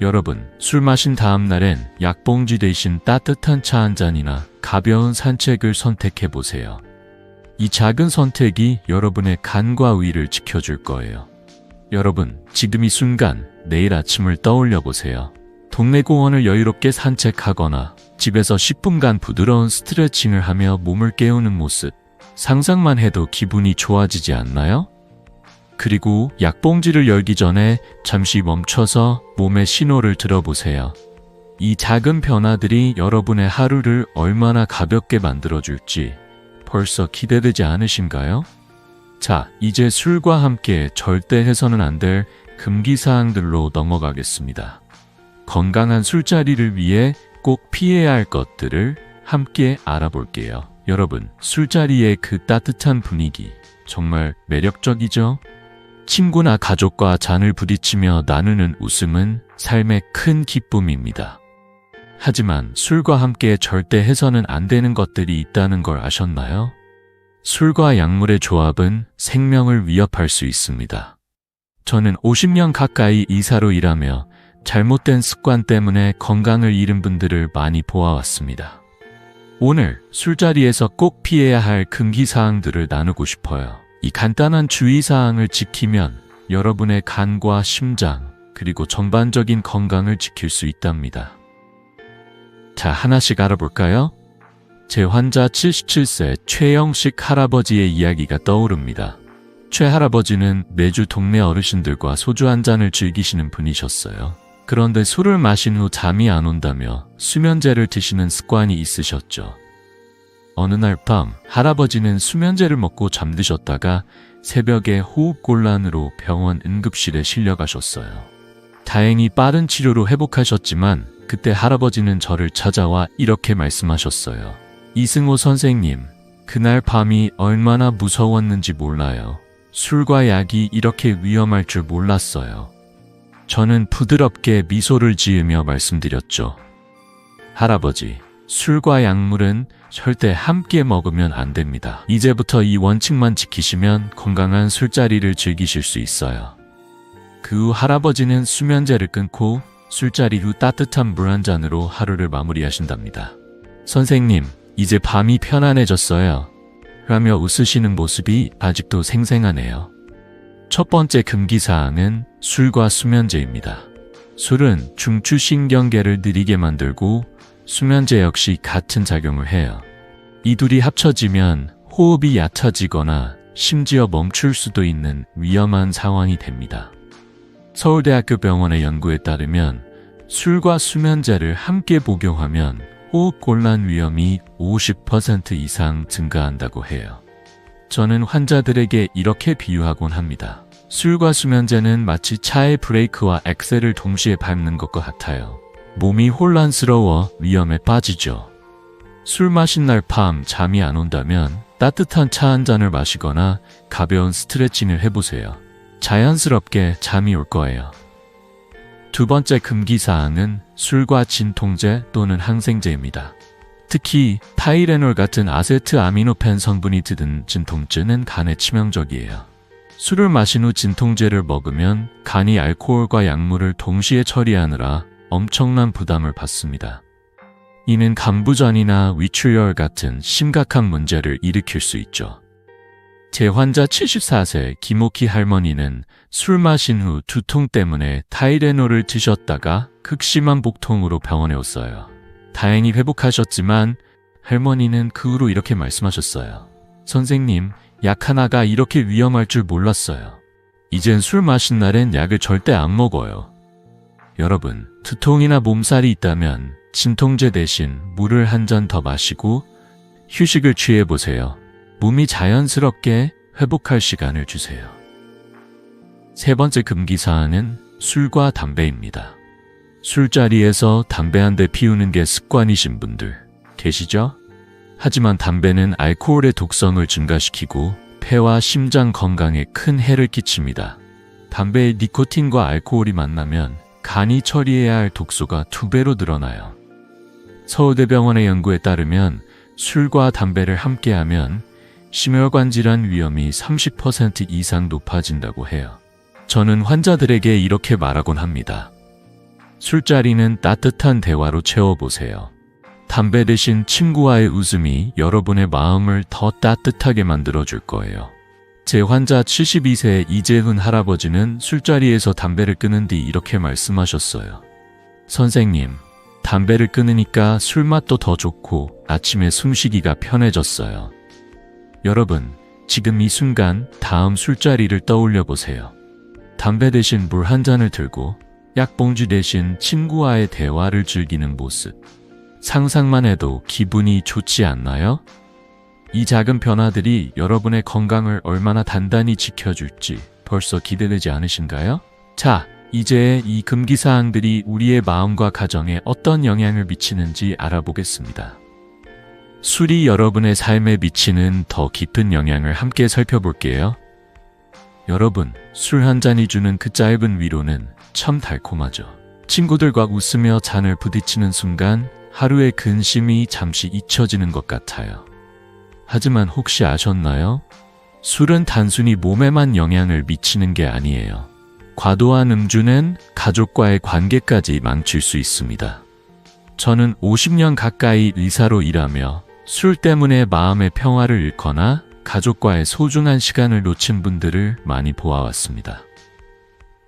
여러분, 술 마신 다음 날엔 약봉지 대신 따뜻한 차 한 잔이나 가벼운 산책을 선택해보세요. 이 작은 선택이 여러분의 간과 위를 지켜줄 거예요. 여러분, 지금 이 순간 내일 아침을 떠올려 보세요. 동네 공원을 여유롭게 산책하거나 집에서 10분간 부드러운 스트레칭을 하며 몸을 깨우는 모습. 상상만 해도 기분이 좋아지지 않나요? 그리고 약봉지를 열기 전에 잠시 멈춰서 몸의 신호를 들어보세요. 이 작은 변화들이 여러분의 하루를 얼마나 가볍게 만들어줄지 벌써 기대되지 않으신가요? 자, 이제 술과 함께 절대 해서는 안 될 금기사항들로 넘어가겠습니다. 건강한 술자리를 위해 꼭 피해야 할 것들을 함께 알아볼게요. 여러분, 술자리의 그 따뜻한 분위기 정말 매력적이죠? 친구나 가족과 잔을 부딪히며 나누는 웃음은 삶의 큰 기쁨입니다. 하지만 술과 함께 절대 해서는 안 되는 것들이 있다는 걸 아셨나요? 술과 약물의 조합은 생명을 위협할 수 있습니다. 저는 50년 가까이 의사로 일하며 잘못된 습관 때문에 건강을 잃은 분들을 많이 보아왔습니다. 오늘 술자리에서 꼭 피해야 할 금기사항들을 나누고 싶어요. 이 간단한 주의사항을 지키면 여러분의 간과 심장, 그리고 전반적인 건강을 지킬 수 있답니다. 자, 하나씩 알아볼까요? 제 환자 77세 최영식 할아버지의 이야기가 떠오릅니다. 최 할아버지는 매주 동네 어르신들과 소주 한 잔을 즐기시는 분이셨어요. 그런데 술을 마신 후 잠이 안 온다며 수면제를 드시는 습관이 있으셨죠. 어느 날 밤 할아버지는 수면제를 먹고 잠드셨다가 새벽에 호흡곤란으로 병원 응급실에 실려가셨어요. 다행히 빠른 치료로 회복하셨지만 그때 할아버지는 저를 찾아와 이렇게 말씀하셨어요. 이승호 선생님, 그날 밤이 얼마나 무서웠는지 몰라요. 술과 약이 이렇게 위험할 줄 몰랐어요. 저는 부드럽게 미소를 지으며 말씀드렸죠. 할아버지, 술과 약물은 절대 함께 먹으면 안 됩니다. 이제부터 이 원칙만 지키시면 건강한 술자리를 즐기실 수 있어요. 그 후 할아버지는 수면제를 끊고 술자리 후 따뜻한 물 한 잔으로 하루를 마무리하신답니다. 선생님, 이제 밤이 편안해졌어요. 라며 웃으시는 모습이 아직도 생생하네요. 첫 번째 금기사항은 술과 수면제입니다. 술은 중추신경계를 느리게 만들고 수면제 역시 같은 작용을 해요. 이 둘이 합쳐지면 호흡이 얕아지거나 심지어 멈출 수도 있는 위험한 상황이 됩니다. 서울대학교 병원의 연구에 따르면 술과 수면제를 함께 복용하면 호흡곤란 위험이 50% 이상 증가한다고 해요. 저는 환자들에게 이렇게 비유하곤 합니다. 술과 수면제는 마치 차의 브레이크와 엑셀을 동시에 밟는 것과 같아요. 몸이 혼란스러워 위험에 빠지죠. 술 마신 날 밤 잠이 안 온다면 따뜻한 차 한 잔을 마시거나 가벼운 스트레칭을 해보세요. 자연스럽게 잠이 올 거예요. 두 번째 금기사항은 술과 진통제 또는 항생제입니다. 특히 타이레놀 같은 아세트아미노펜 성분이 든 진통제는 간에 치명적이에요. 술을 마신 후 진통제를 먹으면 간이 알코올과 약물을 동시에 처리하느라 엄청난 부담을 받습니다. 이는 간부전이나 위출혈 같은 심각한 문제를 일으킬 수 있죠. 제 환자 74세 김옥희 할머니는 술 마신 후 두통 때문에 타이레놀을 드셨다가 극심한 복통으로 병원에 왔어요. 다행히 회복하셨지만 할머니는 그 후로 이렇게 말씀하셨어요. 선생님, 약 하나가 이렇게 위험할 줄 몰랐어요. 이젠 술 마신 날엔 약을 절대 안 먹어요. 여러분, 두통이나 몸살이 있다면 진통제 대신 물을 한 잔 더 마시고 휴식을 취해보세요. 몸이 자연스럽게 회복할 시간을 주세요. 세 번째 금기사항은 술과 담배입니다. 술자리에서 담배 한 대 피우는 게 습관이신 분들 계시죠? 하지만 담배는 알코올의 독성을 증가시키고 폐와 심장 건강에 큰 해를 끼칩니다. 담배에 니코틴과 알코올이 만나면 간이 처리해야 할 독소가 2배로 늘어나요. 서울대병원의 연구에 따르면 술과 담배를 함께하면 심혈관 질환 위험이 30% 이상 높아진다고 해요. 저는 환자들에게 이렇게 말하곤 합니다. 술자리는 따뜻한 대화로 채워보세요. 담배 대신 친구와의 웃음이 여러분의 마음을 더 따뜻하게 만들어줄 거예요. 제 환자 72세 이재훈 할아버지는 술자리에서 담배를 끊은 뒤 이렇게 말씀하셨어요. 선생님, 담배를 끊으니까 술맛도 더 좋고 아침에 숨쉬기가 편해졌어요. 여러분, 지금 이 순간 다음 술자리를 떠올려 보세요. 담배 대신 물 한 잔을 들고 약봉지 대신 친구와의 대화를 즐기는 모습. 상상만 해도 기분이 좋지 않나요? 이 작은 변화들이 여러분의 건강을 얼마나 단단히 지켜줄지 벌써 기대되지 않으신가요? 자, 이제 이 금기사항들이 우리의 마음과 가정에 어떤 영향을 미치는지 알아보겠습니다. 술이 여러분의 삶에 미치는 더 깊은 영향을 함께 살펴볼게요. 여러분, 술 한 잔이 주는 그 짧은 위로는 참 달콤하죠. 친구들과 웃으며 잔을 부딪히는 순간 하루의 근심이 잠시 잊혀지는 것 같아요. 하지만 혹시 아셨나요? 술은 단순히 몸에만 영향을 미치는 게 아니에요. 과도한 음주는 가족과의 관계까지 망칠 수 있습니다. 저는 50년 가까이 의사로 일하며 술 때문에 마음의 평화를 잃거나 가족과의 소중한 시간을 놓친 분들을 많이 보아왔습니다.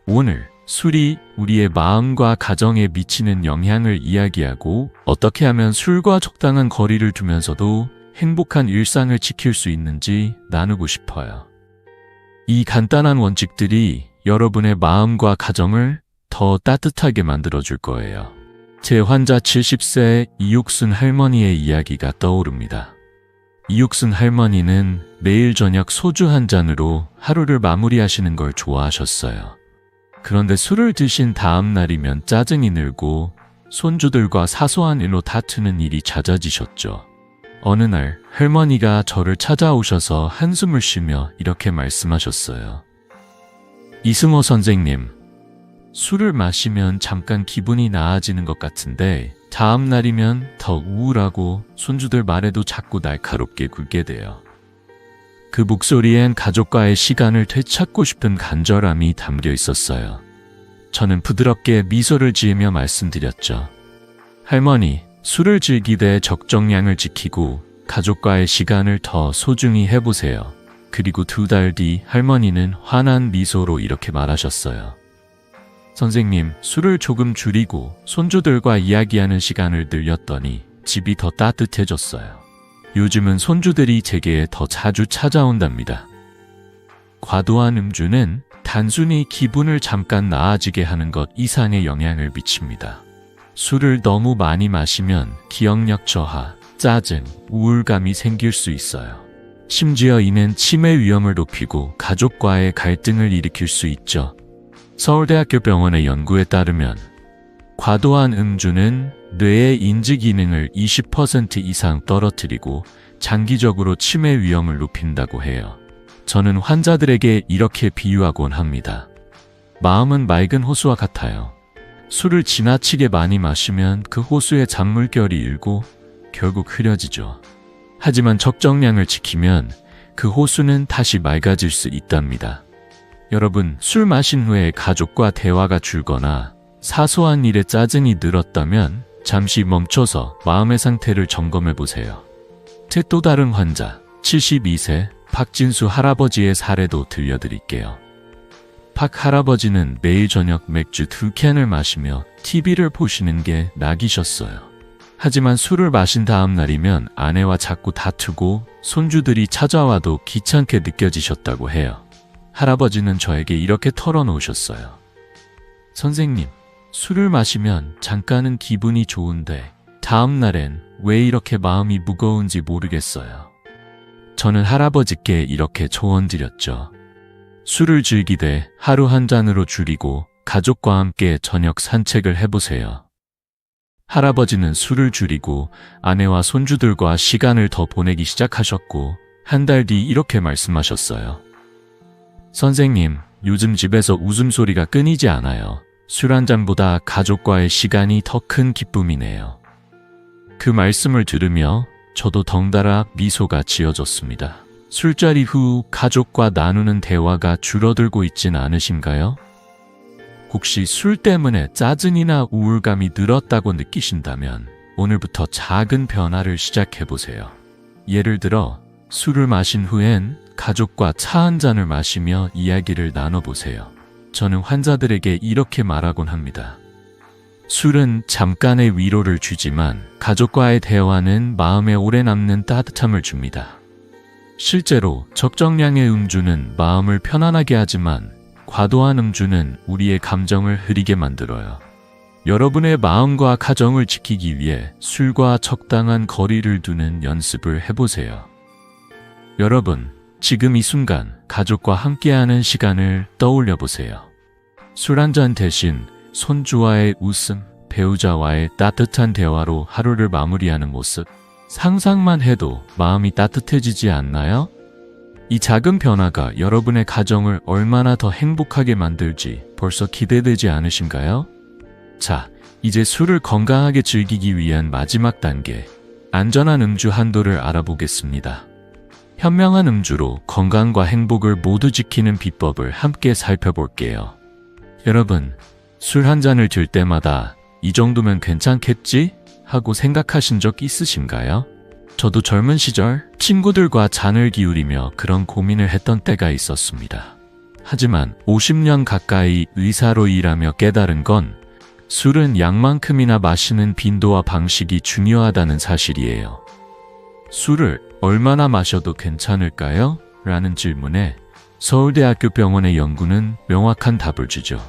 오늘 술이 우리의 마음과 가정에 미치는 영향을 이야기하고 어떻게 하면 술과 적당한 거리를 두면서도 행복한 일상을 지킬 수 있는지 나누고 싶어요. 이 간단한 원칙들이 여러분의 마음과 가정을 더 따뜻하게 만들어줄 거예요. 제 환자 70세 이육순 할머니의 이야기가 떠오릅니다. 이육순 할머니는 매일 저녁 소주 한 잔으로 하루를 마무리하시는 걸 좋아하셨어요. 그런데 술을 드신 다음 날이면 짜증이 늘고 손주들과 사소한 일로 다투는 일이 잦아지셨죠. 어느 날 할머니가 저를 찾아오셔서 한숨을 쉬며 이렇게 말씀하셨어요. 이승호 선생님, 술을 마시면 잠깐 기분이 나아지는 것 같은데 다음 날이면 더 우울하고 손주들 말에도 자꾸 날카롭게 굴게 돼요. 그 목소리엔 가족과의 시간을 되찾고 싶은 간절함이 담겨 있었어요. 저는 부드럽게 미소를 지으며 말씀드렸죠. 할머니, 술을 즐기되 적정량을 지키고 가족과의 시간을 더 소중히 해보세요. 그리고 2달 뒤 할머니는 환한 미소로 이렇게 말하셨어요. 선생님, 술을 조금 줄이고 손주들과 이야기하는 시간을 늘렸더니 집이 더 따뜻해졌어요. 요즘은 손주들이 제게 더 자주 찾아온답니다. 과도한 음주는 단순히 기분을 잠깐 나아지게 하는 것 이상의 영향을 미칩니다. 술을 너무 많이 마시면 기억력 저하, 짜증, 우울감이 생길 수 있어요. 심지어 이는 치매 위험을 높이고 가족과의 갈등을 일으킬 수 있죠. 서울대학교 병원의 연구에 따르면 과도한 음주는 뇌의 인지 기능을 20% 이상 떨어뜨리고 장기적으로 치매 위험을 높인다고 해요. 저는 환자들에게 이렇게 비유하곤 합니다. 마음은 맑은 호수와 같아요. 술을 지나치게 많이 마시면 그 호수의 잔물결이 일고 결국 흐려지죠. 하지만 적정량을 지키면 그 호수는 다시 맑아질 수 있답니다. 여러분, 술 마신 후에 가족과 대화가 줄거나 사소한 일에 짜증이 늘었다면 잠시 멈춰서 마음의 상태를 점검해 보세요. 제 또 다른 환자, 72세 박진수 할아버지의 사례도 들려드릴게요. 박 할아버지는 매일 저녁 맥주 2캔을 마시며 TV를 보시는 게 낙이셨어요. 하지만 술을 마신 다음 날이면 아내와 자꾸 다투고 손주들이 찾아와도 귀찮게 느껴지셨다고 해요. 할아버지는 저에게 이렇게 털어놓으셨어요. 선생님, 술을 마시면 잠깐은 기분이 좋은데 다음 날엔 왜 이렇게 마음이 무거운지 모르겠어요. 저는 할아버지께 이렇게 조언드렸죠. 술을 즐기되 하루 한 잔으로 줄이고 가족과 함께 저녁 산책을 해보세요. 할아버지는 술을 줄이고 아내와 손주들과 시간을 더 보내기 시작하셨고 한 달 뒤 이렇게 말씀하셨어요. 선생님, 요즘 집에서 웃음소리가 끊이지 않아요. 술 한 잔보다 가족과의 시간이 더 큰 기쁨이네요. 그 말씀을 들으며 저도 덩달아 미소가 지어졌습니다. 술자리 후 가족과 나누는 대화가 줄어들고 있진 않으신가요? 혹시 술 때문에 짜증이나 우울감이 늘었다고 느끼신다면 오늘부터 작은 변화를 시작해보세요. 예를 들어 술을 마신 후엔 가족과 차 한 잔을 마시며 이야기를 나눠보세요. 저는 환자들에게 이렇게 말하곤 합니다. 술은 잠깐의 위로를 주지만 가족과의 대화는 마음에 오래 남는 따뜻함을 줍니다. 실제로 적정량의 음주는 마음을 편안하게 하지만 과도한 음주는 우리의 감정을 흐리게 만들어요. 여러분의 마음과 가정을 지키기 위해 술과 적당한 거리를 두는 연습을 해보세요. 여러분, 지금 이 순간 가족과 함께하는 시간을 떠올려 보세요. 술 한 잔 대신 손주와의 웃음, 배우자와의 따뜻한 대화로 하루를 마무리하는 모습, 상상만 해도 마음이 따뜻해지지 않나요? 이 작은 변화가 여러분의 가정을 얼마나 더 행복하게 만들지 벌써 기대되지 않으신가요? 자, 이제 술을 건강하게 즐기기 위한 마지막 단계, 안전한 음주 한도를 알아보겠습니다. 현명한 음주로 건강과 행복을 모두 지키는 비법을 함께 살펴볼게요. 여러분, 술 한 잔을 들 때마다 이 정도면 괜찮겠지? 하고 생각하신 적 있으신가요? 저도 젊은 시절 친구들과 잔을 기울이며 그런 고민을 했던 때가 있었습니다. 하지만 50년 가까이 의사로 일하며 깨달은 건 술은 양만큼이나 마시는 빈도와 방식이 중요하다는 사실이에요. 술을 얼마나 마셔도 괜찮을까요? 라는 질문에 서울대학교 병원의 연구는 명확한 답을 주죠.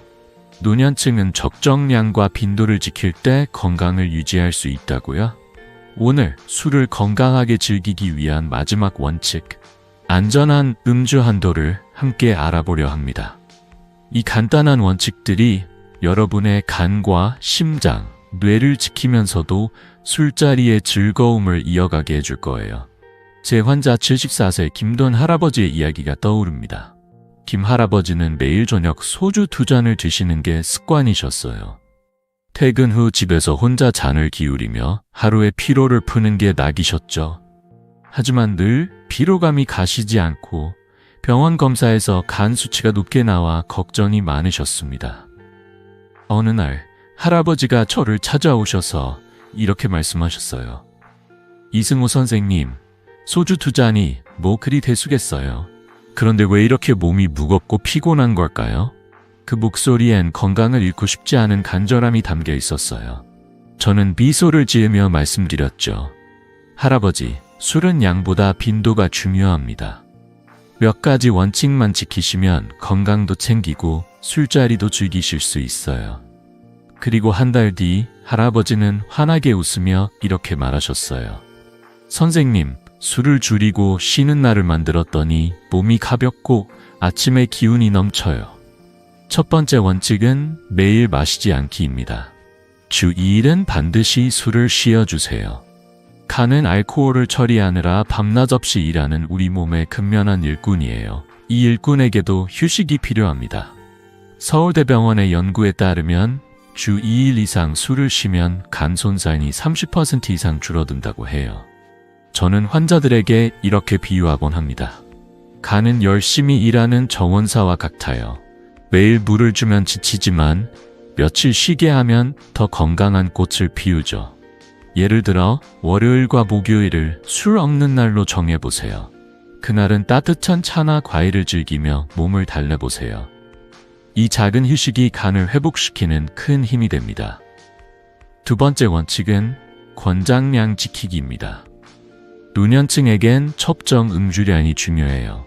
노년층은 적정량과 빈도를 지킬 때 건강을 유지할 수 있다고요? 오늘 술을 건강하게 즐기기 위한 마지막 원칙, 안전한 음주 한도를 함께 알아보려 합니다. 이 간단한 원칙들이 여러분의 간과 심장, 뇌를 지키면서도 술자리의 즐거움을 이어가게 해줄 거예요. 제 환자 74세 김돈 할아버지의 이야기가 떠오릅니다. 김 할아버지는 매일 저녁 소주 2잔을 드시는 게 습관이셨어요. 퇴근 후 집에서 혼자 잔을 기울이며 하루의 피로를 푸는 게 낙이셨죠. 하지만 늘 피로감이 가시지 않고 병원 검사에서 간 수치가 높게 나와 걱정이 많으셨습니다. 어느 날 할아버지가 저를 찾아오셔서 이렇게 말씀하셨어요. 이승호 선생님, 소주 2잔이 뭐 그리 대수겠어요. 그런데 왜 이렇게 몸이 무겁고 피곤한 걸까요? 그 목소리엔 건강을 잃고 싶지 않은 간절함이 담겨 있었어요. 저는 미소를 지으며 말씀드렸죠. 할아버지, 술은 양보다 빈도가 중요합니다. 몇 가지 원칙만 지키시면 건강도 챙기고 술자리도 즐기실 수 있어요. 그리고 한 달 뒤 할아버지는 환하게 웃으며 이렇게 말하셨어요. 선생님, 술을 줄이고 쉬는 날을 만들었더니 몸이 가볍고 아침에 기운이 넘쳐요. 첫 번째 원칙은 매일 마시지 않기입니다. 주 2일은 반드시 술을 쉬어주세요. 간은 알코올을 처리하느라 밤낮 없이 일하는 우리 몸의 근면한 일꾼이에요. 이 일꾼에게도 휴식이 필요합니다. 서울대병원의 연구에 따르면 주 2일 이상 술을 쉬면 간 손상이 30% 이상 줄어든다고 해요. 저는 환자들에게 이렇게 비유하곤 합니다. 간은 열심히 일하는 정원사와 같아요. 매일 물을 주면 지치지만 며칠 쉬게 하면 더 건강한 꽃을 피우죠. 예를 들어 월요일과 목요일을 술 없는 날로 정해보세요. 그날은 따뜻한 차나 과일을 즐기며 몸을 달래보세요. 이 작은 휴식이 간을 회복시키는 큰 힘이 됩니다. 두 번째 원칙은 권장량 지키기입니다. 노년층에겐 첩정 음주량이 중요해요.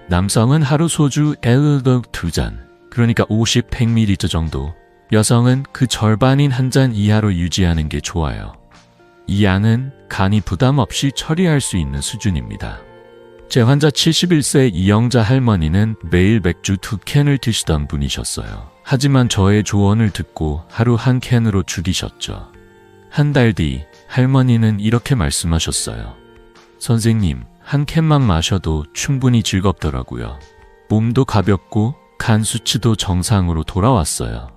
남성은 하루 소주 2잔, 그러니까 50-100ml 정도, 여성은 그 절반인 한 잔 이하로 유지하는 게 좋아요. 이 양은 간이 부담 없이 처리할 수 있는 수준입니다. 제 환자 71세 이영자 할머니는 매일 맥주 2캔을 드시던 분이셨어요. 하지만 저의 조언을 듣고 하루 1캔으로 줄이셨죠. 한 달 뒤 할머니는 이렇게 말씀하셨어요. 선생님, 1캔만 마셔도 충분히 즐겁더라고요. 몸도 가볍고 간 수치도 정상으로 돌아왔어요.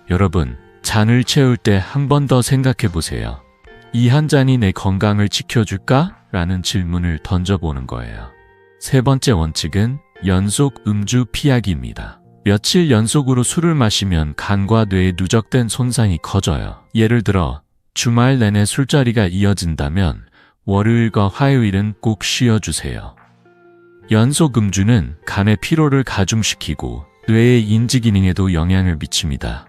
여러분, 잔을 채울 때 한 번 더 생각해 보세요. 이 한 잔이 내 건강을 지켜줄까? 라는 질문을 던져보는 거예요. 세 번째 원칙은 연속 음주 피하기입니다. 며칠 연속으로 술을 마시면 간과 뇌에 누적된 손상이 커져요. 예를 들어 주말 내내 술자리가 이어진다면 월요일과 화요일은 꼭 쉬어주세요. 연속 음주는 간의 피로를 가중시키고 뇌의 인지기능에도 영향을 미칩니다.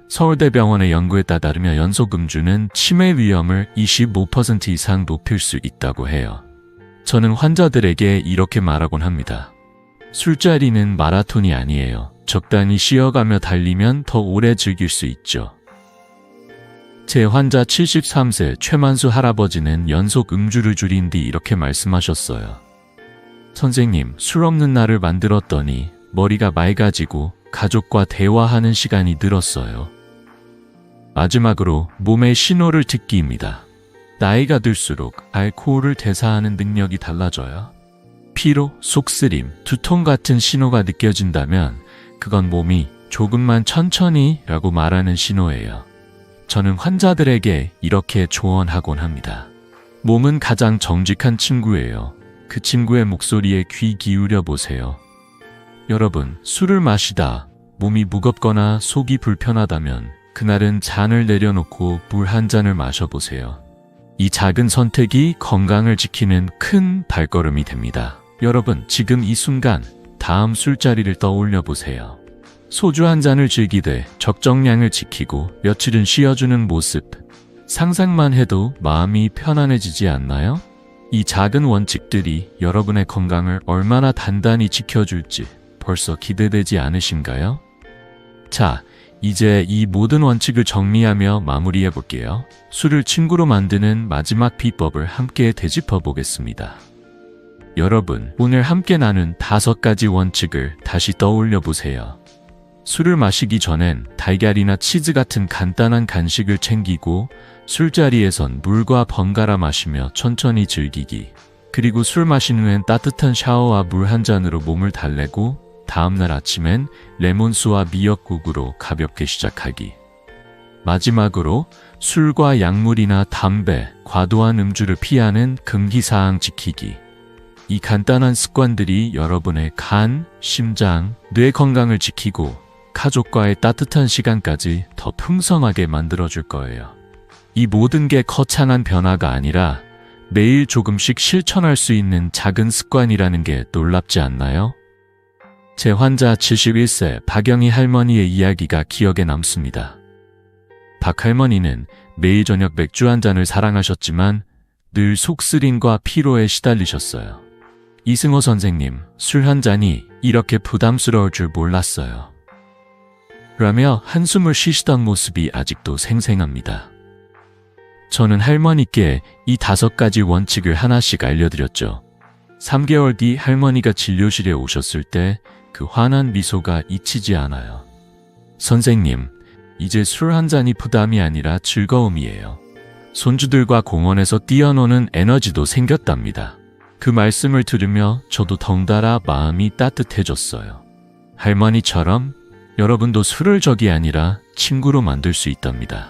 서울대병원의 연구에 따르면 연속 음주는 치매 위험을 25% 이상 높일 수 있다고 해요. 저는 환자들에게 이렇게 말하곤 합니다. 술자리는 마라톤이 아니에요. 적당히 쉬어가며 달리면 더 오래 즐길 수 있죠. 제 환자 73세 최만수 할아버지는 연속 음주를 줄인 뒤 이렇게 말씀하셨어요. 선생님, 술 없는 날을 만들었더니 머리가 맑아지고 가족과 대화하는 시간이 늘었어요. 마지막으로 몸의 신호를 듣기입니다. 나이가 들수록 알코올을 대사하는 능력이 달라져요. 피로, 속쓰림, 두통 같은 신호가 느껴진다면 그건 몸이 조금만 천천히 라고 말하는 신호예요. 저는 환자들에게 이렇게 조언하곤 합니다. 몸은 가장 정직한 친구예요. 그 친구의 목소리에 귀 기울여 보세요. 여러분, 술을 마시다 몸이 무겁거나 속이 불편하다면 그날은 잔을 내려놓고 물 한 잔을 마셔보세요. 이 작은 선택이 건강을 지키는 큰 발걸음이 됩니다. 여러분, 지금 이 순간 다음 술자리를 떠올려 보세요. 소주 한 잔을 즐기되 적정량을 지키고 며칠은 쉬어주는 모습. 상상만 해도 마음이 편안해지지 않나요? 이 작은 원칙들이 여러분의 건강을 얼마나 단단히 지켜줄지 벌써 기대되지 않으신가요? 자, 이제 이 모든 원칙을 정리하며 마무리해 볼게요. 술을 친구로 만드는 마지막 비법을 함께 되짚어 보겠습니다. 여러분, 오늘 함께 나눈 5가지 원칙을 다시 떠올려 보세요. 술을 마시기 전엔 달걀이나 치즈 같은 간단한 간식을 챙기고 술자리에선 물과 번갈아 마시며 천천히 즐기기. 그리고 술 마신 후엔 따뜻한 샤워와 물 한 잔으로 몸을 달래고 다음날 아침엔 레몬수와 미역국으로 가볍게 시작하기. 마지막으로 술과 약물이나 담배, 과도한 음주를 피하는 금기사항 지키기. 이 간단한 습관들이 여러분의 간, 심장, 뇌 건강을 지키고 가족과의 따뜻한 시간까지 더 풍성하게 만들어줄 거예요. 이 모든 게 거창한 변화가 아니라 매일 조금씩 실천할 수 있는 작은 습관이라는 게 놀랍지 않나요? 제 환자 71세 박영희 할머니의 이야기가 기억에 남습니다. 박 할머니는 매일 저녁 맥주 한 잔을 사랑하셨지만 늘 속쓰림과 피로에 시달리셨어요. 이승호 선생님, 술 한 잔이 이렇게 부담스러울 줄 몰랐어요. 라며 한숨을 쉬시던 모습이 아직도 생생합니다. 저는 할머니께 이 5가지 원칙을 하나씩 알려드렸죠. 3개월 뒤 할머니가 진료실에 오셨을 때 그 환한 미소가 잊히지 않아요. 선생님, 이제 술 한 잔이 부담이 아니라 즐거움이에요. 손주들과 공원에서 뛰어노는 에너지도 생겼답니다. 그 말씀을 들으며 저도 덩달아 마음이 따뜻해졌어요. 할머니처럼 여러분도 술을 적이 아니라 친구로 만들 수 있답니다.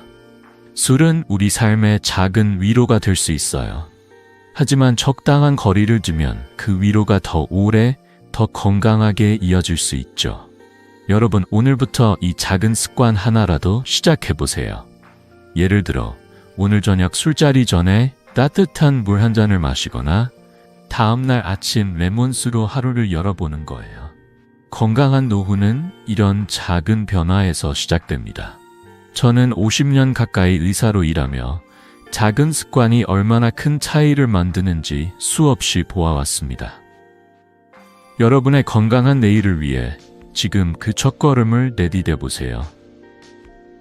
술은 우리 삶의 작은 위로가 될 수 있어요. 하지만 적당한 거리를 두면 그 위로가 더 오래, 더 건강하게 이어질 수 있죠. 여러분, 오늘부터 이 작은 습관 하나라도 시작해보세요. 예를 들어, 오늘 저녁 술자리 전에 따뜻한 물 한 잔을 마시거나 다음날 아침 레몬수로 하루를 열어보는 거예요. 건강한 노후는 이런 작은 변화에서 시작됩니다. 저는 50년 가까이 의사로 일하며 작은 습관이 얼마나 큰 차이를 만드는지 수없이 보아왔습니다. 여러분의 건강한 내일을 위해 지금 그 첫걸음을 내디뎌 보세요.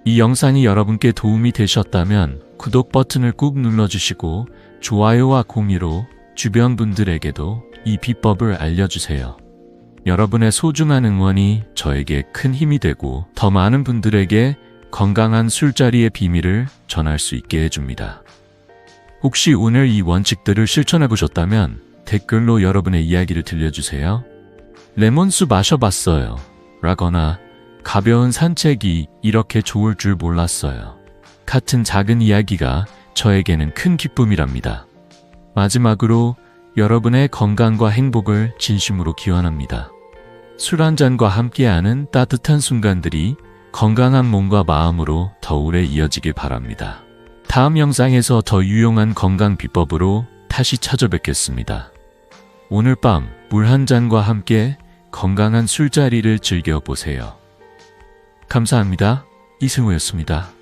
이 영상이 여러분께 도움이 되셨다면 구독 버튼을 꾹 눌러주시고 좋아요와 공유로 주변 분들에게도 이 비법을 알려주세요. 여러분의 소중한 응원이 저에게 큰 힘이 되고 더 많은 분들에게 건강한 술자리의 비밀을 전할 수 있게 해줍니다. 혹시 오늘 이 원칙들을 실천해 보셨다면 댓글로 여러분의 이야기를 들려주세요. 레몬수 마셔봤어요. 라거나 가벼운 산책이 이렇게 좋을 줄 몰랐어요. 같은 작은 이야기가 저에게는 큰 기쁨이랍니다. 마지막으로 여러분의 건강과 행복을 진심으로 기원합니다. 술 한 잔과 함께하는 따뜻한 순간들이 건강한 몸과 마음으로 더 오래 이어지길 바랍니다. 다음 영상에서 더 유용한 건강 비법으로 다시 찾아뵙겠습니다. 오늘 밤 물 한 잔과 함께 건강한 술자리를 즐겨보세요. 감사합니다. 이승우였습니다.